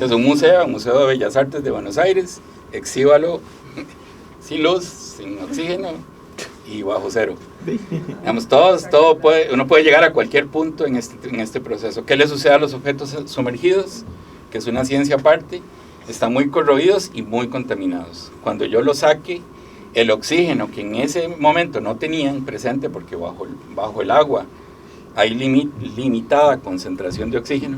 Es un museo de Bellas Artes de Buenos Aires, exhíbalo sin luz, sin oxígeno y bajo cero. Digamos, uno puede llegar a cualquier punto en este proceso. ¿Qué le sucede a los objetos sumergidos? Que es una ciencia aparte. Están muy corroídos y muy contaminados. Cuando yo los saque, el oxígeno que en ese momento no tenían presente, porque bajo el agua hay limitada concentración de oxígeno,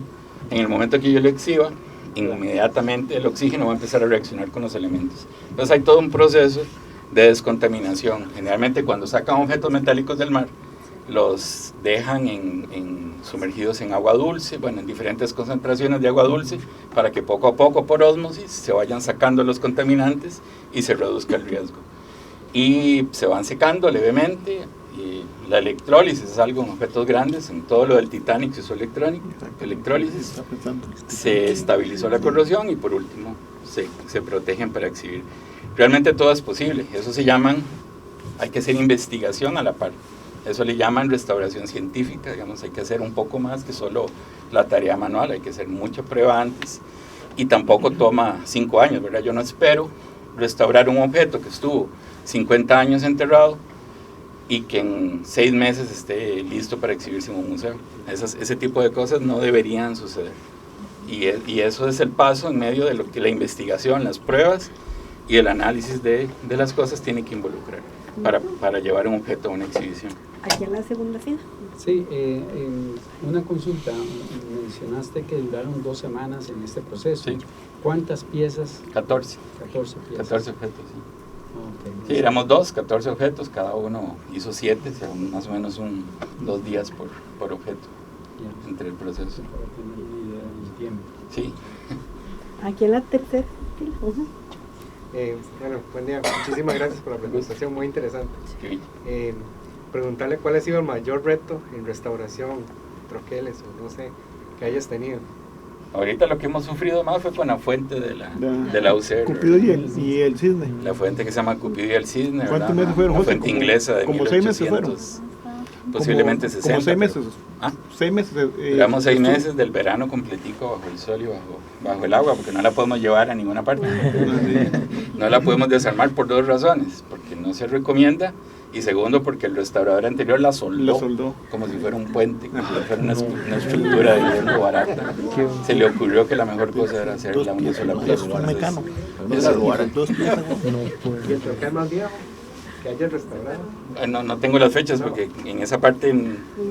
en el momento que yo lo exhiba, inmediatamente el oxígeno va a empezar a reaccionar con los elementos. Entonces hay todo un proceso de descontaminación. Generalmente cuando sacan objetos metálicos del mar, los dejan sumergidos en agua dulce, bueno, en diferentes concentraciones de agua dulce, para que poco a poco, por ósmosis, se vayan sacando los contaminantes y se reduzca el riesgo. Y se van secando levemente. Y la electrólisis es algo en objetos grandes, en todo lo del Titanic se usó electrólisis, se estabilizó la corrosión y por último se protegen para exhibir. Realmente todo es posible, eso hay que hacer investigación a la par, eso le llaman restauración científica, digamos, hay que hacer un poco más que solo la tarea manual, hay que hacer mucha prueba antes y tampoco toma 5 años, ¿verdad? Yo no espero restaurar un objeto que estuvo 50 años enterrado y que en 6 meses esté listo para exhibirse en un museo. Ese tipo de cosas no deberían suceder. Y eso es el paso en medio de lo que la investigación, las pruebas y el análisis de las cosas tiene que involucrar para llevar un objeto a una exhibición. Aquí en la segunda fila. Sí, en una consulta mencionaste que duraron 2 semanas en este proceso. Sí. ¿Cuántas piezas? 14. 14 piezas. 14 objetos, sí. Okay. Sí, éramos 14 objetos, cada uno hizo 7, o sea, más o menos 2 días por objeto, yeah, entre el proceso. Para tener una idea del tiempo. Sí. Aquí en la tercera fila. Bueno, buen día, muchísimas gracias por la presentación, muy interesante. Sí. Preguntarle cuál ha sido el mayor reto en restauración, troqueles o no sé, que hayas tenido. Ahorita lo que hemos sufrido más fue con la fuente de la UCR. Cupido y el cisne. La fuente que se llama Cupido y el cisne. ¿Cuántos meses fueron? La fuente inglesa de como 6 meses fueron. posiblemente 60. Como 6 meses. ¿Ah? 6 meses. Llevamos 6 meses del verano completico bajo el sol y bajo el agua, porque no la podemos llevar a ninguna parte. No la podemos desarmar por 2 razones, porque no se recomienda, y segundo porque el restaurador anterior la soldó como si fuera un puente, como si fuera una estructura de hierro barata. Se le ocurrió que la mejor cosa era hacerla una sola pieza. ¿Y el troquel más viejo que haya restaurado? No tengo las fechas porque en esa parte,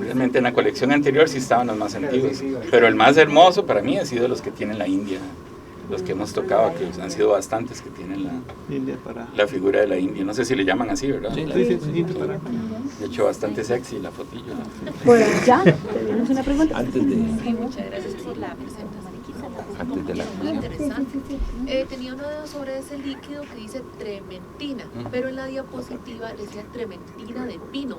realmente en la colección anterior sí estaban los más antiguos, pero el más hermoso para mí ha sido los que tienen la India, los que hemos tocado, que han sido bastantes que tienen la figura de la India. No sé si le llaman así, ¿verdad? Sí. De hecho, bastante sexy la fotillo. Por allá, tenemos una pregunta. Antes de... Muchas gracias por la presentación. Antes de la Muy interesante. Tenía una duda sobre ese líquido que dice trementina, pero en la diapositiva decía trementina de pino.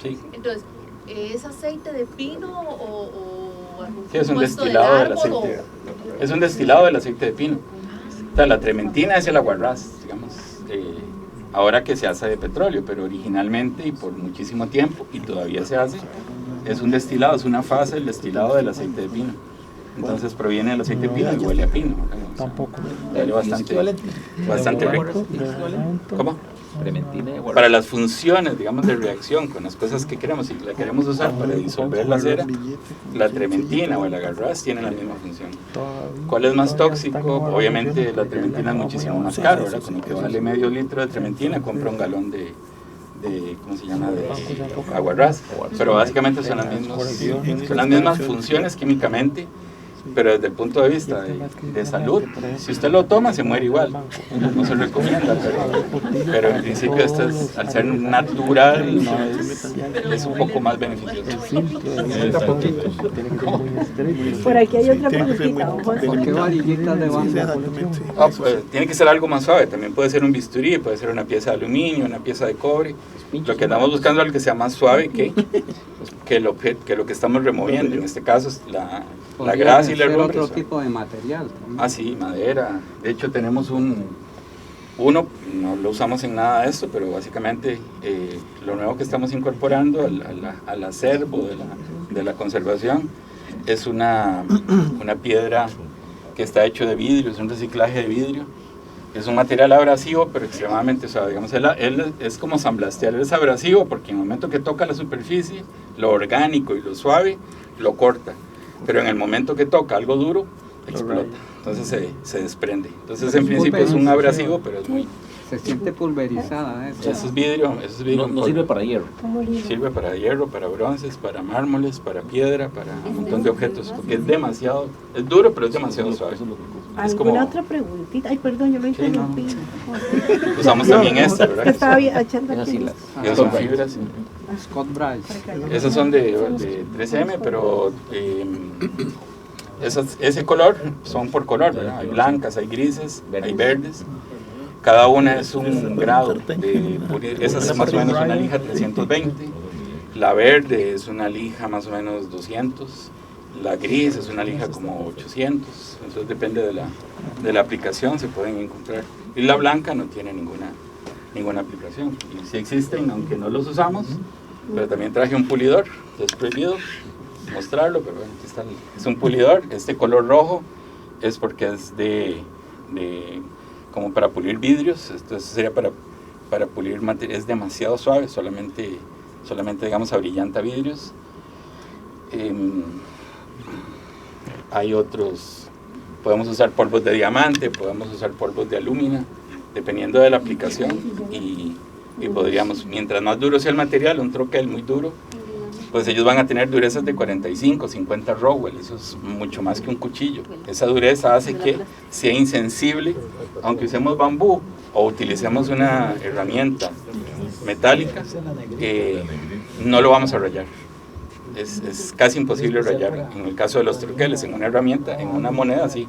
Sí. Entonces, ¿es aceite de pino o algún Sí, es un compuesto destilado del árbol, aceite. Es un destilado del aceite de pino. O sea, la trementina es el aguarrás, digamos, ahora que se hace de petróleo, pero originalmente y por muchísimo tiempo, y todavía se hace, es un destilado, es una fase del destilado del aceite de pino. Entonces proviene del aceite de pino y huele a pino. Tampoco. Huele bastante rico. ¿Cómo? Trementina de Para las funciones, digamos, de reacción con las cosas que queremos, si la queremos usar para disolver la cera, la trementina o el agarrás tienen la misma función. ¿Cuál es más tóxico? Obviamente la trementina es muchísimo más caro, ¿verdad? Con lo que vale medio litro de trementina, compra un galón de ¿cómo se llama? De aguarrás. Pero básicamente son las mismas funciones químicamente, pero desde el punto de vista de salud, si usted lo toma se muere igual, no se recomienda, pero en principio esto es, al ser natural, no es un poco más beneficioso. Por aquí hay otra preguntita. ¿Por qué varillitas de banda? Tiene que ser algo más suave, también puede ser un bisturí, puede ser una pieza de aluminio, una pieza de cobre. Lo que andamos buscando es algo que sea más suave que lo que estamos removiendo, en este caso es la grasa y la arruga. Otro tipo de material. Ah, sí, madera. De hecho tenemos uno, no lo usamos en nada de esto, pero básicamente lo nuevo que estamos incorporando al acervo de la conservación es una piedra que está hecho de vidrio, es un reciclaje de vidrio. Es un material abrasivo, pero extremadamente suave. Digamos, él es como samblastear, es abrasivo porque en el momento que toca la superficie, lo orgánico y lo suave, lo corta. Pero en el momento que toca algo duro, explota. Entonces se desprende. Entonces en principio es un abrasivo, pero es muy... Se siente pulverizada. Eso es vidrio. No sirve para hierro. Sirve para hierro, para bronces, para mármoles, para piedra, para un montón de objetos. Porque es duro, pero es demasiado suave. ¿Alguna otra preguntita? Ay, perdón, yo lo interrumpí. Usamos también esta, ¿verdad? Que estaba echando aquí. Esas son fibras, sí. Scott Bryce. Esas son de 3M, pero ese color son por color, ¿verdad? Hay blancas, hay grises, hay verdes. Cada una es un grado de pureza. Esa es más o menos una lija 320. La verde es una lija más o menos 200. La gris es una lija como 800. Entonces depende de la aplicación, se pueden encontrar. Y la blanca no tiene ninguna aplicación. Y sí existen, aunque no los usamos. Pero también traje un pulidor, que es prohibido mostrarlo, pero bueno, aquí está. Es un pulidor. Este color rojo es porque es como para pulir vidrios. Esto sería para pulir material. Es demasiado suave, solamente digamos abrillanta vidrios. Hay otros, podemos usar polvos de diamante, podemos usar polvos de alúmina, dependiendo de la aplicación, y podríamos, mientras más duro sea el material, un troquel muy duro, pues ellos van a tener durezas de 45, 50 Rowell, eso es mucho más que un cuchillo. Esa dureza hace que sea insensible, aunque usemos bambú o utilicemos una herramienta metálica, no lo vamos a rayar. Es casi imposible rayar. En el caso de los troqueles, en una herramienta, en una moneda, así,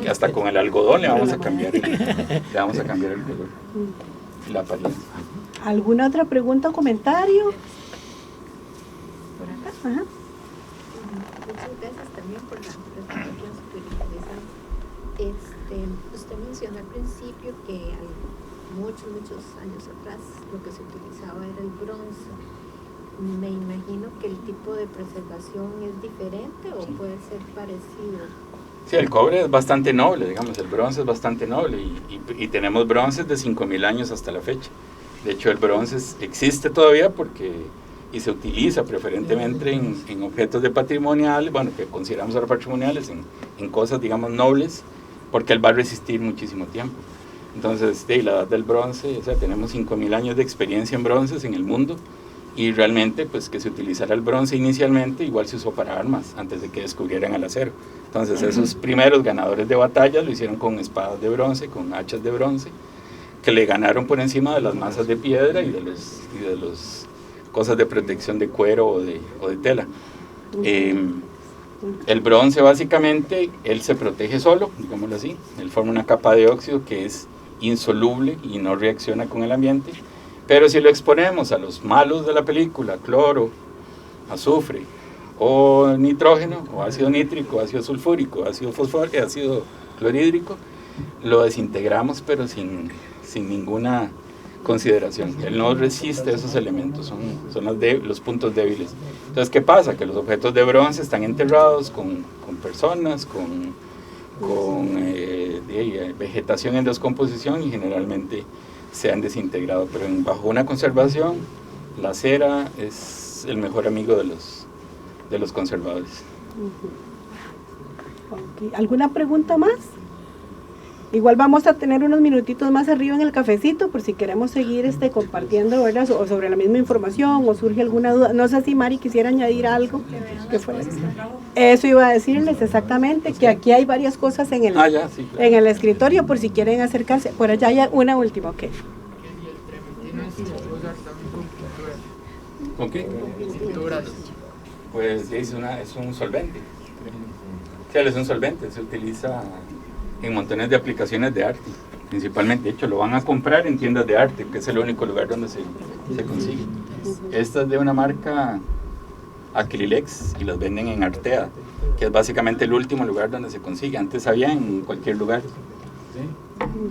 hasta con el algodón le vamos a cambiar el color, la apariencia. ¿Alguna otra pregunta o comentario? Por acá. Ajá. Muchas gracias también por la presentación súper interesante. Usted mencionó al principio que muchos años atrás lo que se utilizaba era el bronce. me imagino que el tipo de preservación es diferente o puede ser parecido. Sí, el cobre es bastante noble, digamos, el bronce es bastante noble y tenemos bronces de 5.000 años hasta la fecha. De hecho, el bronce existe todavía y se utiliza preferentemente en objetos de patrimoniales, bueno, que consideramos ahora patrimoniales, en cosas, digamos, nobles, porque él va a resistir muchísimo tiempo. Entonces, la edad del bronce, o sea, tenemos 5.000 años de experiencia en bronces en el mundo, y realmente, pues, que se utilizara el bronce inicialmente, igual se usó para armas, antes de que descubrieran el acero. Entonces, esos primeros ganadores de batallas lo hicieron con espadas de bronce, con hachas de bronce, que le ganaron por encima de las masas de piedra y de los cosas de protección de cuero o de tela. El bronce, básicamente, él se protege solo, digámoslo así. Él forma una capa de óxido que es insoluble y no reacciona con el ambiente. Pero si lo exponemos a los malos de la película, cloro, azufre, o nitrógeno, o ácido nítrico, ácido sulfúrico, ácido fosfórico, ácido clorhídrico, lo desintegramos, pero sin ninguna consideración. Él no resiste esos elementos, son los puntos débiles. Entonces, ¿qué pasa? Que los objetos de bronce están enterrados con personas, con vegetación en descomposición, y generalmente se han desintegrado, pero bajo una conservación, la cera es el mejor amigo de los conservadores. Okay. ¿Alguna pregunta más? Igual vamos a tener unos minutitos más arriba en el cafecito por si queremos seguir compartiendo, ¿verdad? O sobre la misma información, o surge alguna duda. No sé si Mari quisiera añadir algo. Eso iba a decirles exactamente, que aquí hay varias cosas en el, sí, claro, en el escritorio por si quieren acercarse. Por allá hay una última, ok. ¿Con qué? Pues es un solvente. Sí, es un solvente, se utiliza en montones de aplicaciones de arte, principalmente. De hecho, lo van a comprar en tiendas de arte, que es el único lugar donde se consigue. Esta es de una marca Acrylex y las venden en Artea, que es básicamente el último lugar donde se consigue. Antes había en cualquier lugar,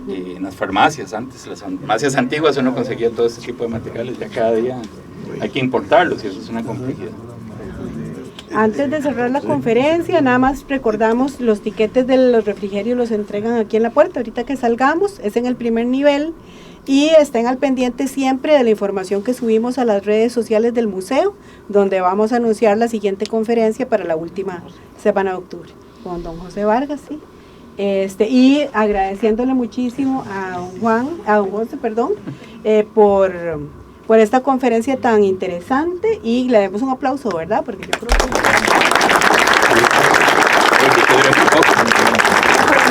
en las farmacias. Antes, las farmacias antiguas, uno conseguía todo este tipo de materiales. Ya cada día hay que importarlos y eso es una complejidad. Antes de cerrar la conferencia, nada más recordamos los tiquetes de los refrigerios los entregan aquí en la puerta. Ahorita que salgamos, es en el primer nivel, y estén al pendiente siempre de la información que subimos a las redes sociales del museo, donde vamos a anunciar la siguiente conferencia para la última semana de octubre, con don José Vargas, ¿sí? Y agradeciéndole muchísimo a don José, por esta conferencia tan interesante, y le damos un aplauso, ¿verdad? Porque yo creo que